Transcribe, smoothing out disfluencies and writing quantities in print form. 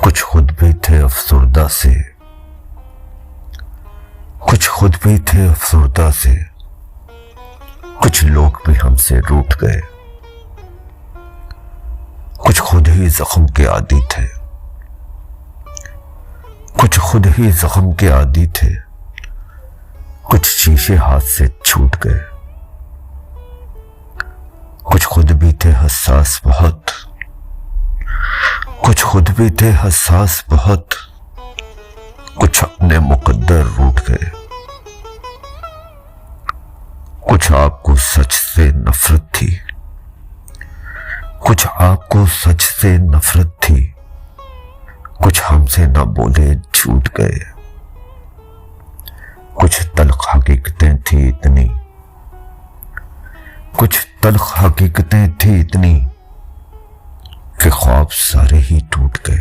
कुछ खुद भी थे अफसुर्दा से, कुछ खुद भी थे अफसुर्दा से, कुछ लोग भी हमसे रूठ गए। कुछ खुद ही जख्म के आदी थे, कुछ खुद ही जख्म के आदी थे, कुछ शीशे हाथ से छूट गए। कुछ खुद भी थे हसास बहुत, कुछ खुद भी थे हसास बहुत, कुछ अपने मुकद्दर रूठ गए। कुछ आपको सच से नफरत थी, कुछ आपको सच से नफरत थी, कुछ हमसे न बोले झूठ गए। कुछ तल्ख हकीकतें थी इतनी, कुछ तल्ख हकीकतें थी इतनी कि ख्वाब सारे ही टूट गए।